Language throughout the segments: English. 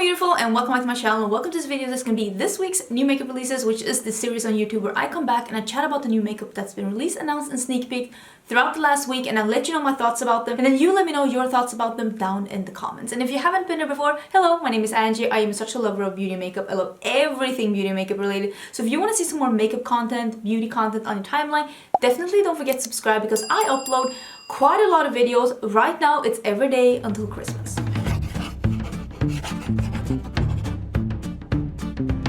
beautiful, and welcome back to my channel. Welcome to this video that's going to be this week's new makeup releases, which is the series on YouTube where I come back and I chat about the new makeup that's been released, announced, and sneak peeked throughout the last week, and I'll let you know my thoughts about them, and then you let me know your thoughts about them down in the comments. And if you haven't been here before, hello, my name is Angie. I am such a lover of beauty and makeup. I love everything beauty and makeup related. So if you want to see some more makeup content, beauty content on your timeline, definitely don't forget to subscribe because I upload quite a lot of videos. Right now, it's every day until Christmas.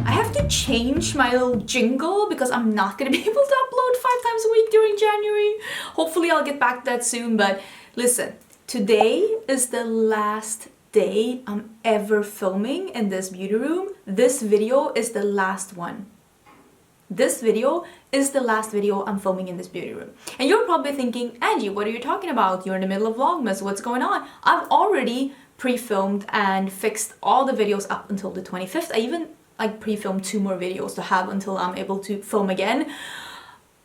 I have to change my little jingle because I'm not gonna be able to upload 5 times a week during January. Hopefully I'll get back to that soon, but listen, today is the last day I'm ever filming in this beauty room. This video is the last one. This video is the last video I'm filming in this beauty room. And you're probably thinking, Angie, what are you talking about? You're in the middle of Vlogmas, what's going on? I've already pre-filmed and fixed all the videos up until the 25th. I even pre-filmed 2 more videos to have until I'm able to film again.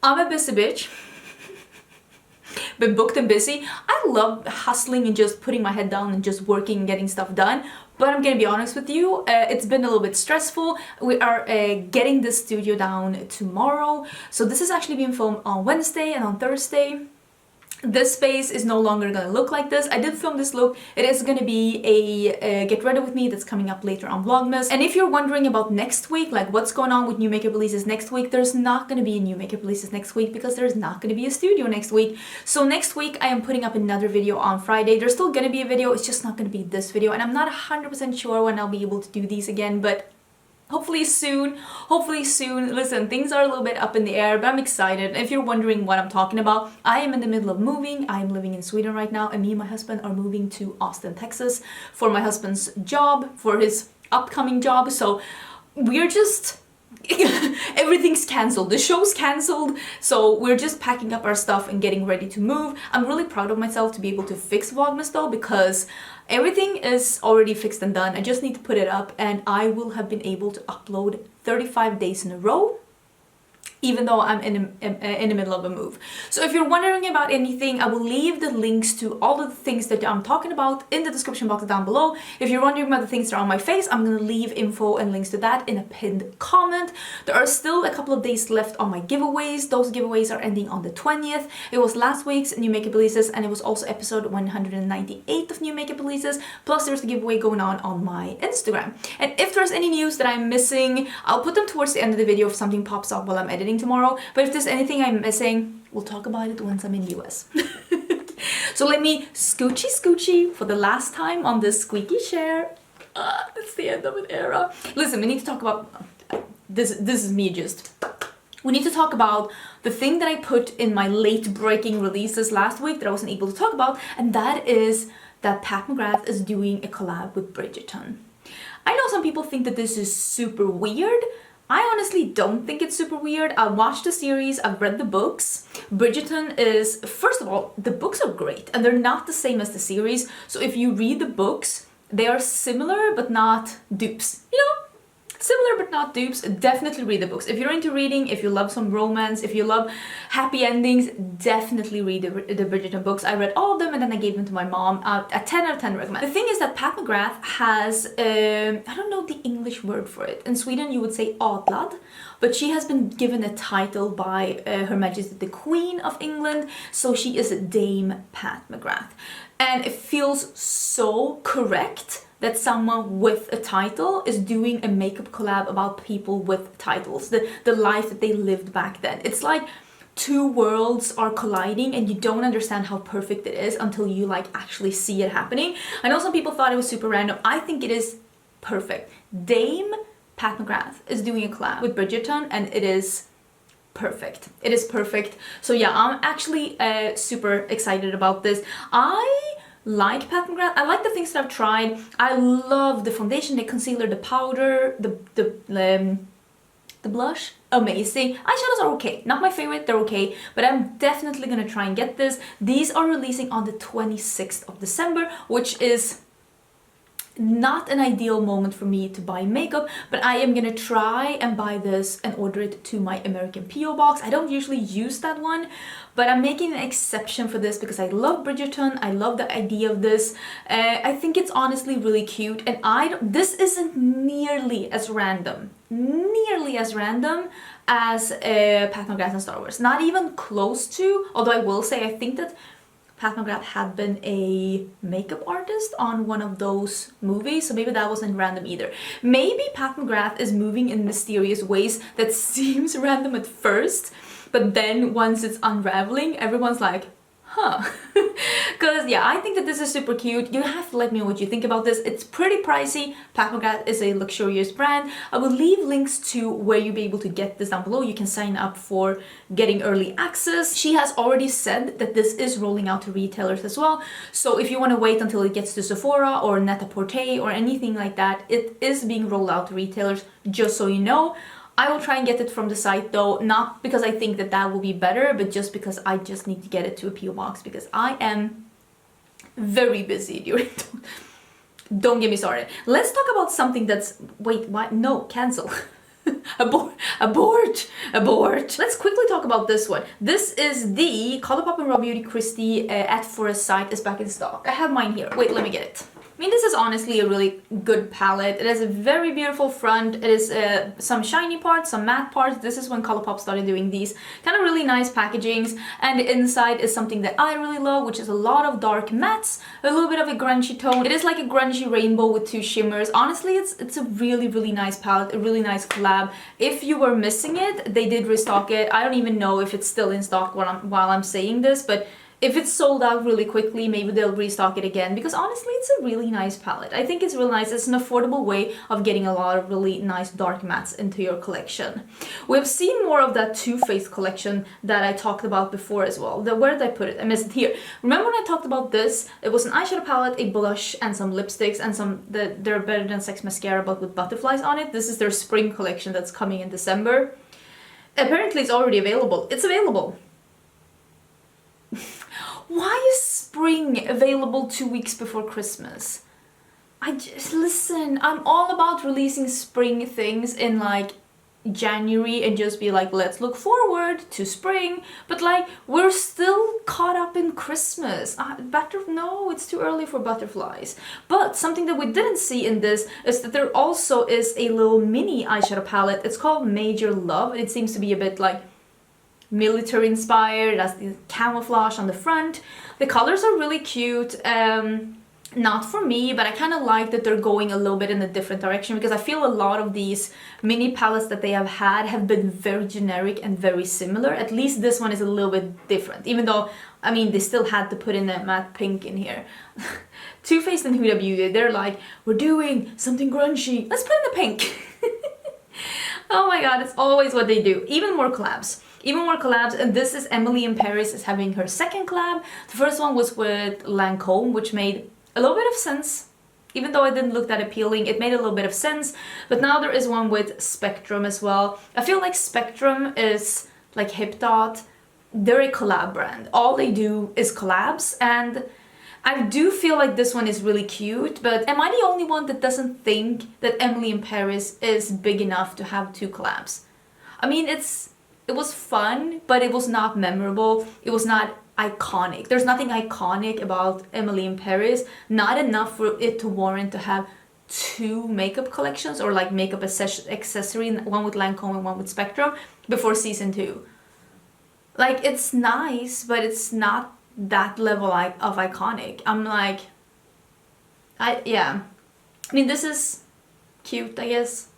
I'm a busy bitch. Been booked and busy. I love hustling and just putting my head down and just working and getting stuff done. But I'm gonna be honest with you, it's been a little bit stressful. We are getting this studio down tomorrow. So this is actually being filmed on Wednesday and on Thursday. This space is no longer gonna look like this. I did film this look. It is gonna be a get ready with me that's coming up later on Vlogmas. And if you're wondering about next week, like what's going on with new makeup releases next week, there's not gonna be new makeup releases next week because there's not gonna be a studio next week. So next week I am putting up another video on Friday. There's still gonna be a video, it's just not gonna be this video. And I'm not 100% sure when I'll be able to do these again, but hopefully soon, hopefully soon. Listen, things are a little bit up in the air, but I'm excited. If you're wondering what I'm talking about, I am in the middle of moving. I am living in Sweden right now, and me and my husband are moving to Austin, Texas for my husband's job, for his upcoming job. So we're just... everything's cancelled. The show's cancelled, so we're just packing up our stuff and getting ready to move. I'm really proud of myself to be able to fix Vlogmas though, because everything is already fixed and done. I just need to put it up, and I will have been able to upload 35 days in a row, even though I'm in the middle of a move. So if you're wondering about anything, I will leave the links to all of the things that I'm talking about in the description box down below. If you're wondering about the things that are on my face, I'm gonna leave info and links to that in a pinned comment. There are still a couple of days left on my giveaways. Those giveaways are ending on the 20th. It was last week's new makeup releases, and it was also episode 198 of new makeup releases. Plus there's a giveaway going on my Instagram. And if there's any news that I'm missing, I'll put them towards the end of the video if something pops up while I'm editing tomorrow. But if there's anything I'm missing, we'll talk about it once I'm in US. So let me scoochie for the last time on this squeaky chair. It's the end of an era. Listen, we need to talk about this is me just. We need to talk about the thing that I put in my late breaking releases last week that I wasn't able to talk about, and that is that Pat McGrath is doing a collab with Bridgerton. I know some people think that this is super weird. I honestly don't think it's super weird. I watched the series, I've read the books. Bridgerton is, first of all, the books are great and they're not the same as the series. So if you read the books, they are similar but not dupes. You know? Similar but not dupes. Definitely read the books. If you're into reading, if you love some romance, if you love happy endings, definitely read the Bridgerton books. I read all of them and then I gave them to my mom. A 10 out of 10 recommend. The thing is that Pat McGrath has, I don't know the English word for it. In Sweden you would say adlad, but she has been given a title by Her Majesty the Queen of England, so she is Dame Pat McGrath. And it feels so correct that someone with a title is doing a makeup collab about people with titles, the life that they lived back then. It's like 2 worlds are colliding and you don't understand how perfect it is until you like actually see it happening. I know some people thought it was super random. I think it is perfect. Dame Pat McGrath is doing a collab with Bridgerton and it is perfect. It is perfect. So yeah, I'm actually super excited about this. I like Pat McGrath. I like the things that I've tried. I love the foundation, the concealer, the powder, the blush. Amazing. Eyeshadows are okay. Not my favorite, they're okay, but I'm definitely gonna try and get this. These are releasing on the 26th of December, which is not an ideal moment for me to buy makeup, but I am gonna try and buy this and order it to my American PO box. I don't usually use that one, but I'm making an exception for this because I love Bridgerton. I love the idea of this. I think it's honestly really cute, and this isn't nearly as random as Pat McGrath and Star Wars. Not even close to, although I will say I think that Pat McGrath had been a makeup artist on one of those movies, so maybe that wasn't random either. Maybe Pat McGrath is moving in mysterious ways that seems random at first, but then once it's unraveling, everyone's like, huh. Because yeah, I think that this is super cute. You have to let me know what you think about this. It's pretty pricey. Pat McGrath is a luxurious brand. I will leave links to where you'll be able to get this down below. You can sign up for getting early access. She has already said that this is rolling out to retailers as well. So if you want to wait until it gets to Sephora or Net-a-Porter or anything like that, it is being rolled out to retailers, just so you know. I will try and get it from the site though, not because I think that that will be better, but just because I just need to get it to a PO box because I am very busy during... Don't get me started. Let's talk about something that's... Wait, what? No, cancel. Abort. Let's quickly talk about this one. This is the Colourpop and Raw Beauty Christie at Forrest site is back in stock. I have mine here. Wait, let me get it. I mean, this is honestly a really good palette. It has a very beautiful front. It is some shiny parts, some matte parts. This is when Colourpop started doing these kind of really nice packagings. And the inside is something that I really love, which is a lot of dark mattes, a little bit of a grungy tone. It is like a grungy rainbow with two shimmers. Honestly, it's a really, really nice palette, a really nice collab. If you were missing it, they did restock it. I don't even know if it's still in stock while I'm saying this, but if it's sold out really quickly, maybe they'll restock it again, because honestly, it's a really nice palette. I think it's really nice. It's an affordable way of getting a lot of really nice dark mattes into your collection. We've seen more of that Too Faced collection that I talked about before as well. Where did I put it? I missed it here. Remember when I talked about this? It was an eyeshadow palette, a blush, and some lipsticks, and They're Better Than Sex mascara, but with butterflies on it. This is their spring collection that's coming in December. Apparently, it's already available. It's available. Why is spring available 2 weeks before Christmas? Listen, I'm all about releasing spring things in like January and just be like, let's look forward to spring, but like we're still caught up in Christmas. No, it's too early for butterflies. But something that we didn't see in this is that there also is a little mini eyeshadow palette. It's called Major Love. It seems to be a bit like military inspired. It has the camouflage on the front. The colors are really cute. Not for me, but I kind of like that they're going a little bit in a different direction, because I feel a lot of these mini palettes that they have been very generic and very similar. At least this one is a little bit different, even though, I mean, they still had to put in a matte pink in here. Too Faced and Huda Beauty, they're like, we're doing something grungy, let's put in the pink. Oh my god, it's always what they do. Even more collabs, and this is Emily in Paris is having her second collab. The first one was with Lancome, which made a little bit of sense. Even though it didn't look that appealing, it made a little bit of sense. But now there is one with Spectrum as well. I feel like Spectrum is like Hip Dot. They're a collab brand. All they do is collabs, and I do feel like this one is really cute, but am I the only one that doesn't think that Emily in Paris is big enough to have two collabs? I mean, it was fun, but it was not memorable. It was not iconic. There's nothing iconic about Emily in Paris. Not enough for it to warrant to have two makeup collections or like makeup accessory, one with Lancome and one with Spectrum, before season 2. Like, it's nice, but it's not that level of iconic. I'm like, yeah. I mean, this is cute, I guess.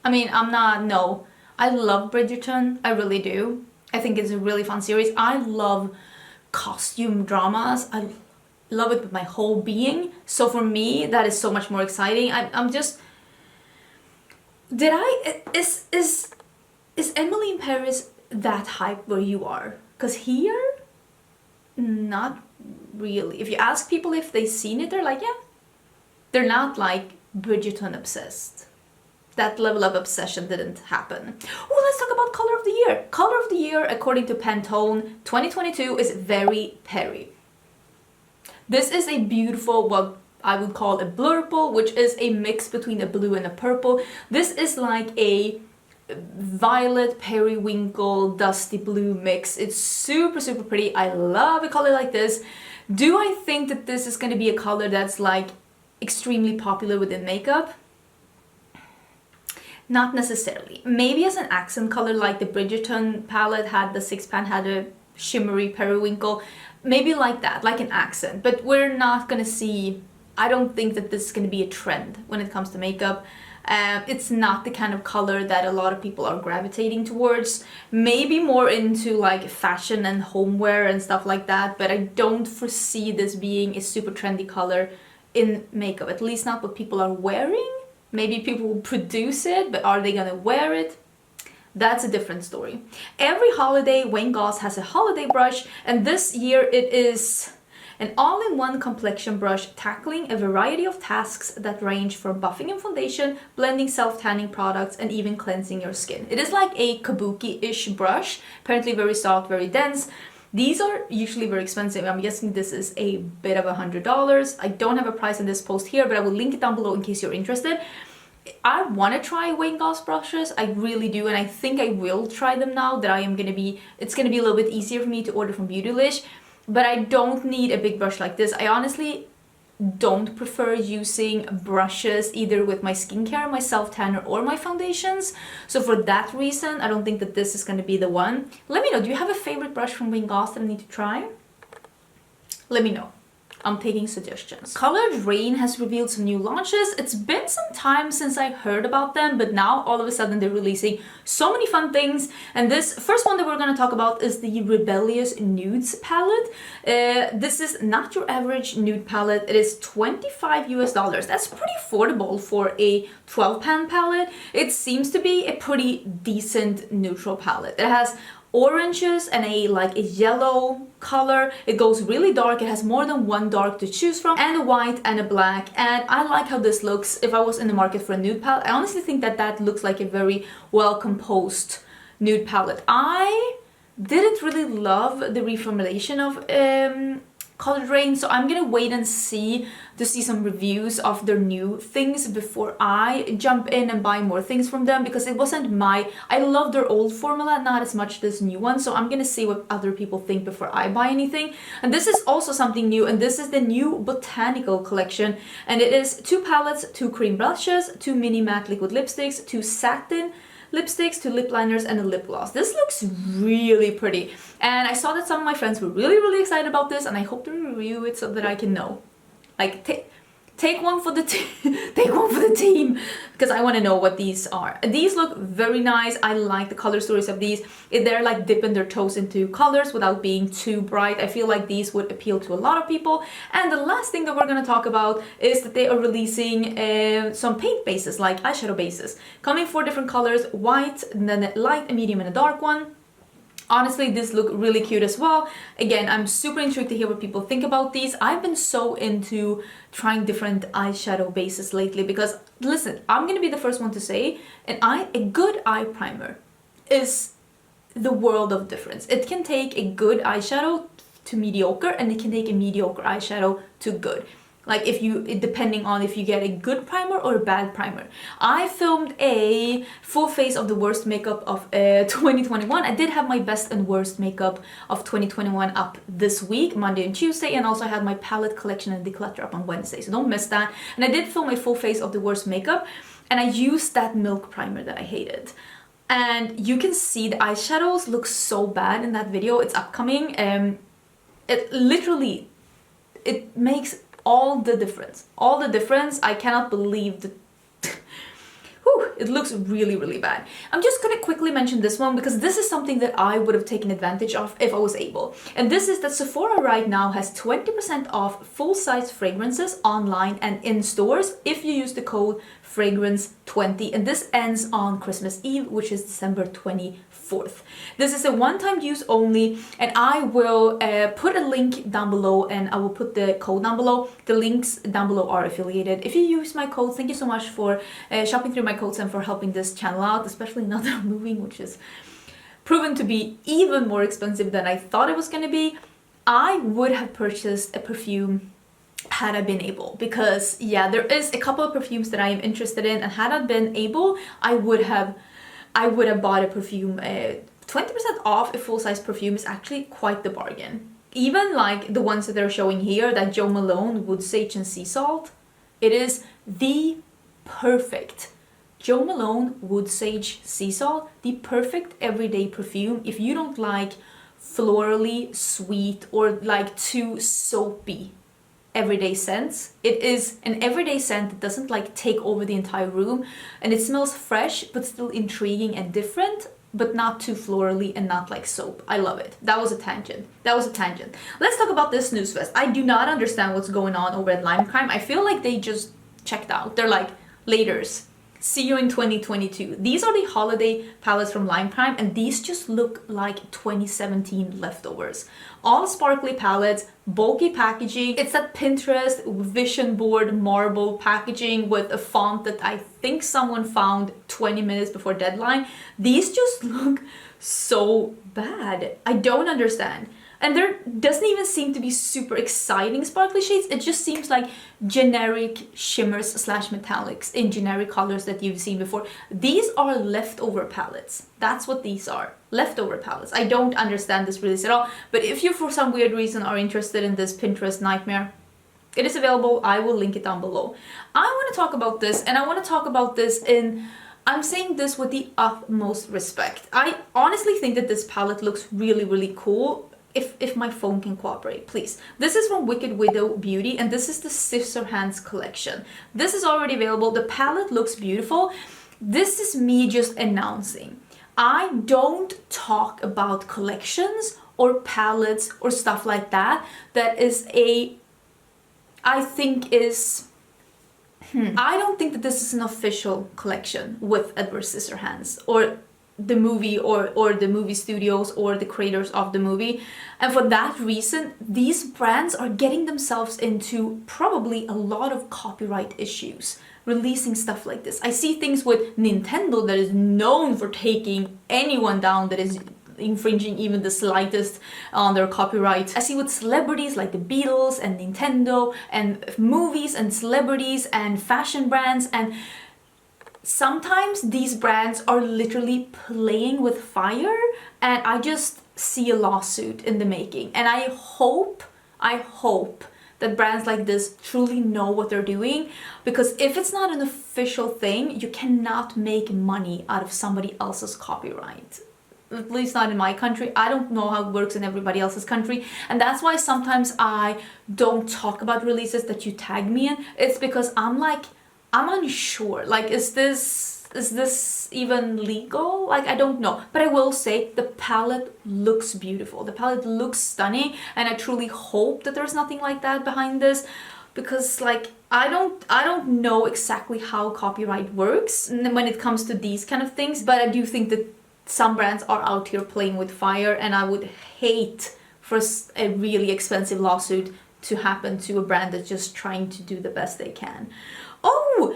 I mean, no. I love Bridgerton, I really do. I think it's a really fun series. I love costume dramas. I love it with my whole being. So for me, that is so much more exciting. I'm just... Is Emily in Paris that hype where you are? Because here, not really. If you ask people if they've seen it, they're like, yeah. They're not like Bridgerton obsessed. That level of obsession didn't happen. Oh, let's talk about Color of the Year. Color of the Year, according to Pantone, 2022 is Very Peri. This is a beautiful, well, I would call a blurple, which is a mix between a blue and a purple. This is like a violet periwinkle dusty blue mix. It's super, super pretty. I love a color like this. Do I think that this is going to be a color that's like extremely popular within makeup? Not necessarily. Maybe as an accent color, like the Bridgerton palette had, the 6-pan had a shimmery periwinkle. Maybe like that, like an accent. But we're not gonna see, I don't think that this is gonna be a trend when it comes to makeup. It's not the kind of color that a lot of people are gravitating towards. Maybe more into like fashion and homeware and stuff like that, but I don't foresee this being a super trendy color in makeup, at least not what people are wearing. Maybe people will produce it, but are they gonna wear it? That's a different story. Every holiday, Goss has a holiday brush, and this year it is an all-in-one complexion brush tackling a variety of tasks that range from buffing and foundation, blending self-tanning products, and even cleansing your skin. It is like a kabuki-ish brush, apparently very soft, very dense. These are usually very expensive. I'm guessing this is a bit of $100. I don't have a price in this post here, but I will link it down below in case you're interested. I want to try Goss brushes, I really do, and I think I will try them now that it's gonna be a little bit easier for me to order from Beautylish, but I don't need a big brush like this. I honestly don't prefer using brushes either with my skincare, my self-tanner, or my foundations, so for that reason, I don't think that this is gonna be the one. Let me know, do you have a favorite brush from Goss that I need to try? Let me know. I'm taking suggestions. Colored Raine has revealed some new launches. It's been some time since I heard about them, but now all of a sudden they're releasing so many fun things. And this first one that we're gonna talk about is the Rebellious Nudes palette. This is not your average nude palette. It is $25 US. That's pretty affordable for a 12-pan palette. It seems to be a pretty decent neutral palette. It has oranges and a yellow color. It goes really dark. It has more than one dark to choose from, and a white and a black, and I like how this looks. If I was in the market for a nude palette, I honestly think that that looks like a very well composed nude palette. I didn't really love the reformulation of Colored Raine, so I'm gonna wait and see some reviews of their new things before I jump in and buy more things from them, because it wasn't I love their old formula, not as much this new one, so I'm gonna see what other people think before I buy anything. And this is also something new, and this is the new Botanical collection, and it is 2 palettes, 2 cream blushes, 2 mini matte liquid lipsticks, 2 satin lipsticks, 2 lip liners, and a lip gloss. This looks really pretty, and I saw that some of my friends were really excited about this, and I hope to review it so that I can know. Like, take one for the take one for the team, because I want to know what these are. These look very nice. I like the color stories of these. They're like dipping their toes into colors without being too bright. I feel like these would appeal to a lot of people. And the last thing that we're going to talk about is that they are releasing some paint bases, like eyeshadow bases, coming 4 different colors: white, and then a light, a medium, and a dark one. Honestly, these look really cute as well. Again, I'm super intrigued to hear what people think about these. I've been so into trying different eyeshadow bases lately because, listen, I'm gonna be the first one to say, a good eye primer is the world of difference. It can take a good eyeshadow to mediocre, and it can take a mediocre eyeshadow to good. Like, depending on if you get a good primer or a bad primer. I filmed a full face of the worst makeup of 2021. I did have my best and worst makeup of 2021 up this week, Monday and Tuesday, and also I had my palette collection and declutter up on Wednesday, so don't miss that. And I did film a full face of the worst makeup, and I used that milk primer that I hated. And you can see the eyeshadows look so bad in that video. It's upcoming. It makes all the difference. I cannot believe that it looks really bad. I'm just gonna quickly mention this one because this is something that I would have taken advantage of if I was able. And this is that Sephora right now has 20% off full-size fragrances online and in stores if you use the code fragrance20, and this ends on Christmas Eve, which is December 24th. This is a one-time use only, and I will put a link down below, and I will put the code down below. The links down below are affiliated. If you use my code, thank you so much for shopping through my codes and for helping this channel out, especially now that I'm moving, which is proven to be even more expensive than I thought it was going to be. I would have purchased a perfume had I been able, because yeah, there is a couple of perfumes that I am interested in, and had I been able, I would have bought a perfume. 20% off a full-size perfume is actually quite the bargain. Even like the ones that they're showing here, that Jo Malone Wood Sage and Sea Salt, it is the perfect Jo Malone Wood Sage Sea Salt, the perfect everyday perfume if you don't like florally sweet or like too soapy everyday scents. It is an everyday scent that doesn't like take over the entire room, and it smells fresh but still intriguing and different, but not too florally and not like soap. I love it. That was a tangent. Let's talk about this Nyqvist. I do not understand what's going on over at Lime Crime. I feel like they just checked out. They're like, laters. See you in 2022. These are the holiday palettes from Lime Crime, and these just look like 2017 leftovers. All sparkly palettes, bulky packaging. It's that Pinterest vision board marble packaging with a font that I think someone found 20 minutes before deadline. These just look so bad. I don't understand. And there doesn't even seem to be super exciting sparkly shades. It just seems like generic shimmers slash metallics in generic colors that you've seen before. These are leftover palettes. That's what these are. Leftover palettes. I don't understand this release at all. But if you for some weird reason are interested in this Pinterest nightmare, it is available. I will link it down below. I want to talk about this, and I want to talk about this in... I'm saying this with the utmost respect. I honestly think that this palette looks really, really cool. If my phone can cooperate, please. This is from Wicked Widow Beauty, and this is the Scissorhands collection. This is already available. The palette looks beautiful. This is me just announcing. I don't talk about collections or palettes or stuff like that. That is a... I think is... I don't think that this is an official collection with Edward Scissorhands or the movie or the movie studios or the creators of the movie. And for that reason, these brands are getting themselves into probably a lot of copyright issues releasing stuff like this. I see things with Nintendo that is known for taking anyone down that is infringing even the slightest on their copyright. I see with celebrities like the Beatles and Nintendo, and movies and celebrities and fashion brands, and sometimes these brands are literally playing with fire, and I just see a lawsuit in the making. And I hope that brands like this truly know what they're doing, because if it's not an official thing, you cannot make money out of somebody else's copyright. At least not in my country. I don't know how it works in everybody else's country, and that's why sometimes I don't talk about releases that you tag me in. It's because I'm unsure. Like, is this even legal? Like, I don't know. But I will say the palette looks beautiful. The palette looks stunning, and I truly hope that there's nothing like that behind this, because like I don't know exactly how copyright works when it comes to these kind of things, but I do think that some brands are out here playing with fire, and I would hate for a really expensive lawsuit to happen to a brand that's just trying to do the best they can. Oh,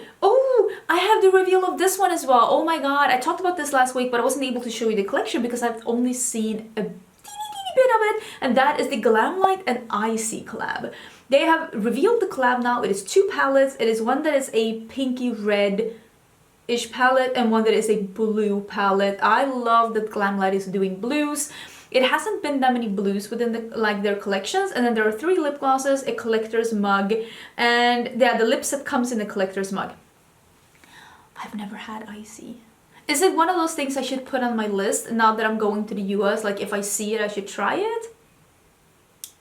I have the reveal of this one as well. Oh my god, I talked about this last week, but I wasn't able to show you the collection because I've only seen a teeny bit of it, and that is the Glamlite and Icy collab. They have revealed the collab now. It is 2 palettes. It is one that is a pinky red-ish palette and one that is a blue palette. I love that Glamlite is doing blues. It hasn't been that many blues within their collections, and then there are 3 lip glosses, a collector's mug, and yeah, the lip set comes in a collector's mug. I've never had Icy. Is it one of those things I should put on my list now that I'm going to the US? Like, if I see it, I should try it?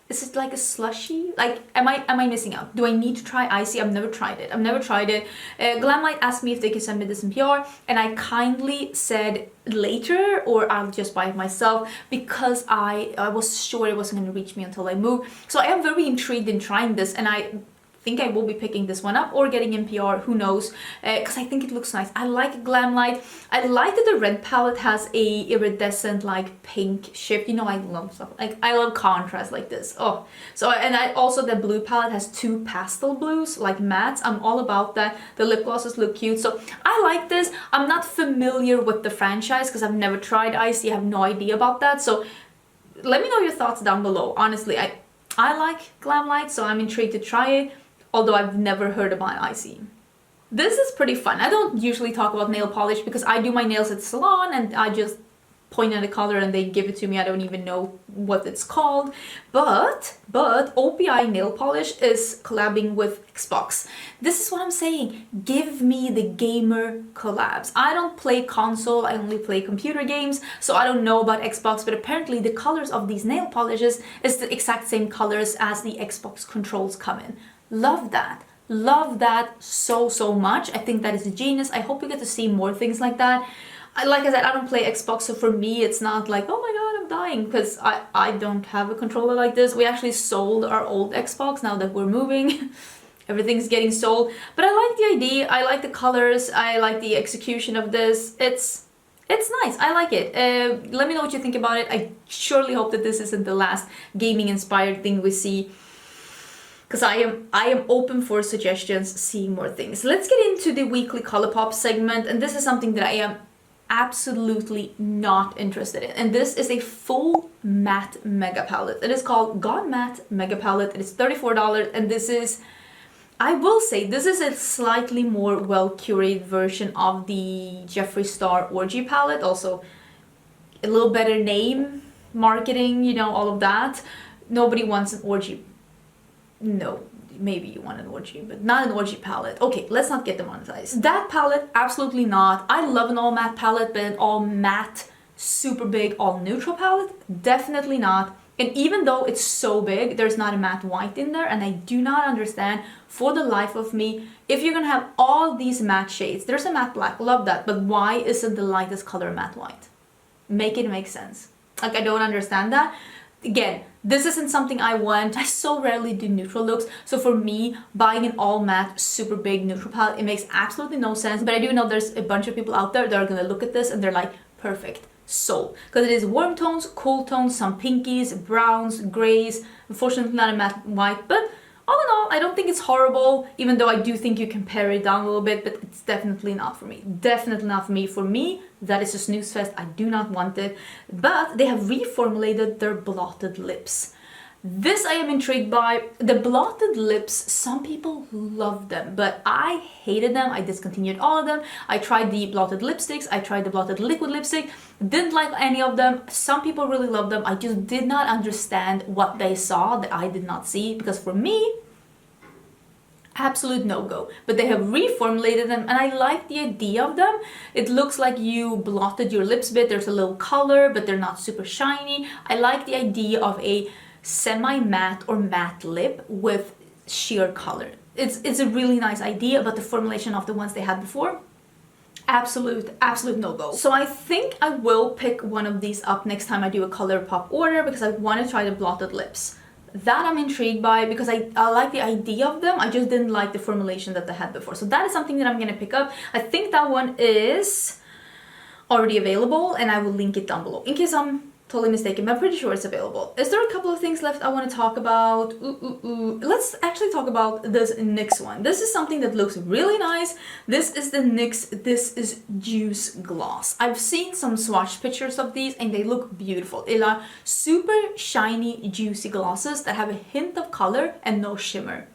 Is it like a slushy? Like, am I missing out? Do I need to try Icy? I've never tried it. Glamlite asked me if they could send me this in PR, and I kindly said later, or I'll just buy it myself, because I was sure it wasn't going to reach me until I moved. So I am very intrigued in trying this, and I think I will be picking this one up or getting in PR, who knows, because I think it looks nice. I like Glamlite. I like that the red palette has a iridescent like pink shift. You know, I love stuff like, I love contrast like this. Oh, so, and I also, the blue palette has 2 pastel blues like mattes. I'm all about that. The lip glosses look cute, so I like this. I'm not familiar with the franchise because I've never tried Icy. I have no idea about that, so let me know your thoughts down below. Honestly, I like Glamlite, so I'm intrigued to try it, although I've never heard about Icy. This is pretty fun. I don't usually talk about nail polish because I do my nails at the salon and I just point at a color and they give it to me. I don't even know what it's called. But OPI nail polish is collabing with Xbox. This is what I'm saying. Give me the gamer collabs. I don't play console, I only play computer games, so I don't know about Xbox, but apparently the colors of these nail polishes is the exact same colors as the Xbox controls come in. Love that. Love that so much. I think that is a genius. I hope we get to see more things like that. Like I said, I don't play Xbox, so for me it's not like, oh my god, I'm dying, because I don't have a controller like this. We actually sold our old Xbox now that we're moving. Everything's getting sold. But I like the idea, I like the colors, I like the execution of this. It's nice, I like it. Let me know what you think about it. I surely hope that this isn't the last gaming inspired thing we see, because I am open for suggestions, seeing more things. Let's get into the weekly Colourpop segment, and this is something that I am absolutely not interested in. And this is a full matte mega palette. It is called God Matte Mega Palette. It is $34, and this is, I will say, this is a slightly more well curated version of the Jeffree Star Orgy palette. Also, a little better name, marketing, you know, all of that. Nobody wants an orgy. No, maybe you want an orgy, but not an orgy palette. Okay, let's not get demonetized. That palette, absolutely not. I love an all matte palette, but an all matte, super big, all neutral palette, definitely not. And even though it's so big, there's not a matte white in there, and I do not understand for the life of me, if you're gonna have all these matte shades, there's a matte black, love that, but why isn't the lightest color matte white? Make it make sense. Like, I don't understand that. Again, this isn't something I want. I so rarely do neutral looks, so for me, buying an all matte, super big neutral palette, it makes absolutely no sense. But I do know there's a bunch of people out there that are gonna look at this and they're like, perfect, sold. Because it is warm tones, cool tones, some pinkies, browns, grays, unfortunately not a matte white, but all in all, I don't think it's horrible, even though I do think you can pare it down a little bit, but it's definitely not for me. Definitely not for me. For me, that is a snooze fest. I do not want it. But they have reformulated their blotted lips. This I am intrigued by. The blotted lips, some people love them, but I hated them. I discontinued all of them. I tried the blotted lipsticks. I tried the blotted liquid lipstick. Didn't like any of them. Some people really love them. I just did not understand what they saw that I did not see, because for me, absolute no-go. But they have reformulated them, and I like the idea of them. It looks like you blotted your lips a bit. There's a little color, but they're not super shiny. I like the idea of a semi-matte or matte lip with sheer color. It's a really nice idea, but the formulation of the ones they had before, absolute no-go. So I think I will pick one of these up next time I do a Colourpop order, because I want to try the blotted lips. That I'm intrigued by, because I like the idea of them. I just didn't like the formulation that they had before. So that is something that I'm gonna pick up. I think that one is already available, and I will link it down below in case I'm totally mistaken, but I'm pretty sure it's available. Is there a couple of things left I want to talk about? Let's actually talk about this NYX one. This is something that looks really nice. This is the NYX, this is Juice Gloss. I've seen some swatch pictures of these and they look beautiful. They are super shiny, juicy glosses that have a hint of color and no shimmer.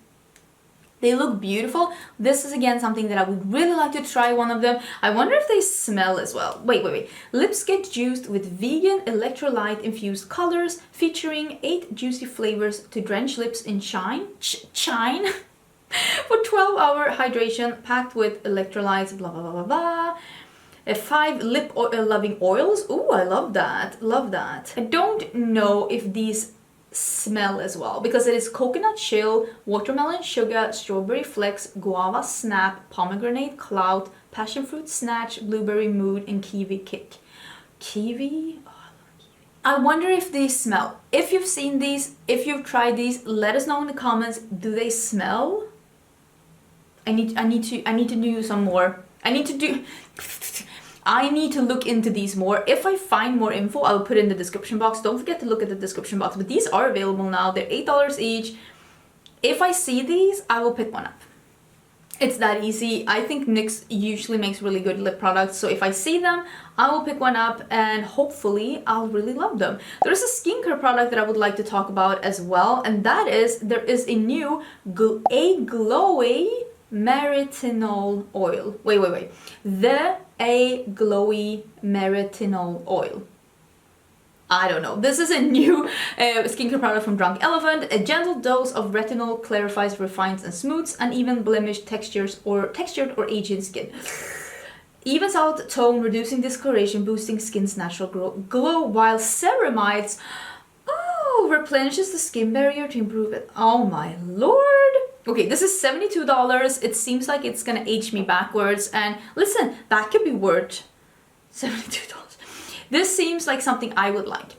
They look beautiful. This is again something that I would really like to try one of them. I wonder if they smell as well. Wait. Lips get juiced with vegan electrolyte infused colors featuring 8 juicy flavors to drench lips in shine. For 12-hour hydration packed with electrolytes, blah blah blah blah blah. 5 lip loving oils. Ooh, I love that. Love that. I don't know if these smell as well, because it is coconut chill, watermelon sugar, strawberry flex, guava snap, pomegranate clout, passion fruit snatch, blueberry mood, and kiwi kick. Kiwi? Oh, I love kiwi. I wonder if these smell. If you've seen these, if you've tried these, let us know in the comments. Do they smell? I need to do some more. I need to look into these more. If I find more info, I'll put it in the description box. Don't forget to look at the description box. But these are available now. They're $8 each. If I see these, I will pick one up. It's that easy. I think NYX usually makes really good lip products, so if I see them, I will pick one up and hopefully I'll really love them. There's a skincare product that I would like to talk about as well, and that is, there is a new A Glowy Meretinol oil. Wait. The A Glowy Meretinol oil. I don't know. This is a new skincare product from Drunk Elephant. A gentle dose of retinol clarifies, refines, and smooths uneven blemished textured or aging skin. Evens out tone, reducing discoloration, boosting skin's natural glow, while ceramides, replenishes the skin barrier to improve it. Oh my lord. Okay, this is $72. It seems like it's gonna age me backwards, and listen, that could be worth $72. This seems like something I would like.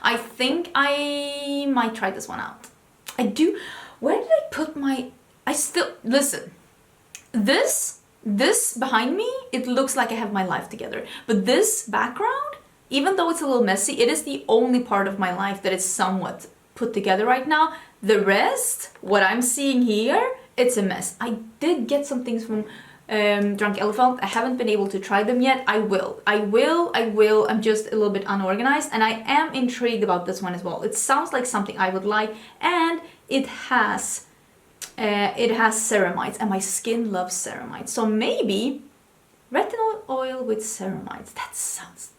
I think I might try this one out. I do. Where did I put my... Listen. This behind me, it looks like I have my life together. But this background, even though it's a little messy, it is the only part of my life that is somewhat put together right now. The rest, what I'm seeing here, it's a mess. I did get some things from Drunk Elephant. I haven't been able to try them yet. I will. I'm just a little bit unorganized, and I am intrigued about this one as well. It sounds like something I would like, and it has ceramides, and my skin loves ceramides. So maybe retinol oil with ceramides. That sounds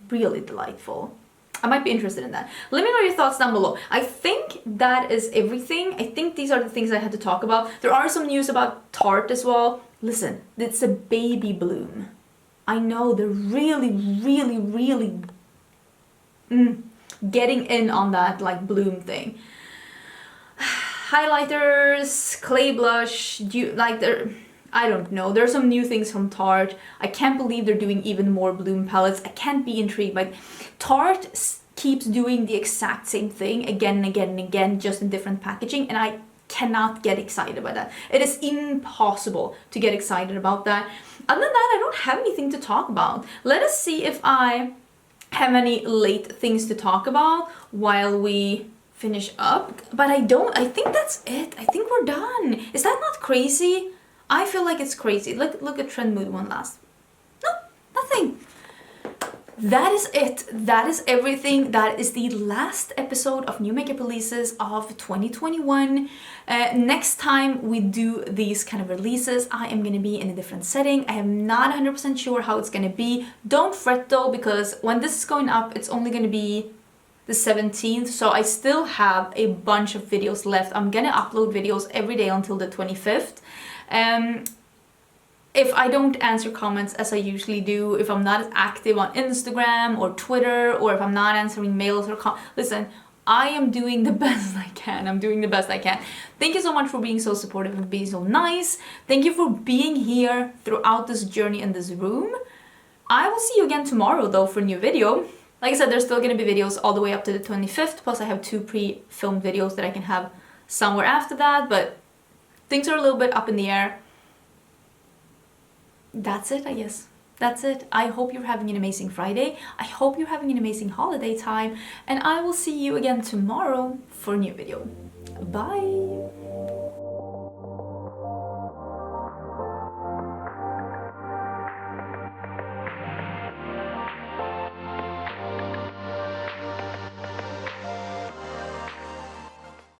really delightful. I might be interested in that. Let me know your thoughts down below. I think that is everything. I think these are the things I had to talk about. There are some news about Tarte as well. Listen, it's a baby bloom. I know they're really getting in on that like bloom thing. Highlighters, clay blush, I don't know. There's some new things from Tarte. I can't believe they're doing even more bloom palettes. I can't be intrigued. Like, Tarte keeps doing the exact same thing again and again and again, just in different packaging, and I cannot get excited by that. It is impossible to get excited about that. Other than that, I don't have anything to talk about. Let us see if I have any late things to talk about while we finish up. But I think that's it. I think we're done. Is that not crazy? I feel like it's crazy. Look at Trend Mood one last. No, nothing. That is it. That is everything. That is the last episode of new makeup releases of 2021. Next time we do these kind of releases, I am going to be in a different setting. I am not 100% sure how it's going to be. Don't fret though, because when this is going up, it's only going to be the 17th, so I still have a bunch of videos left. I'm gonna upload videos every day until the 25th. If I don't answer comments as I usually do, if I'm not as active on Instagram or Twitter, or if I'm not answering mails or listen, I am doing the best I can. I'm doing the best I can. Thank you so much for being so supportive and being so nice. Thank you for being here throughout this journey in this room. I will see you again tomorrow though for a new video. Like I said, there's still going to be videos all the way up to the 25th, plus I have 2 pre-filmed videos that I can have somewhere after that, but things are a little bit up in the air. That's it, I guess. That's it. I hope you're having an amazing Friday. I hope you're having an amazing holiday time, and I will see you again tomorrow for a new video. Bye!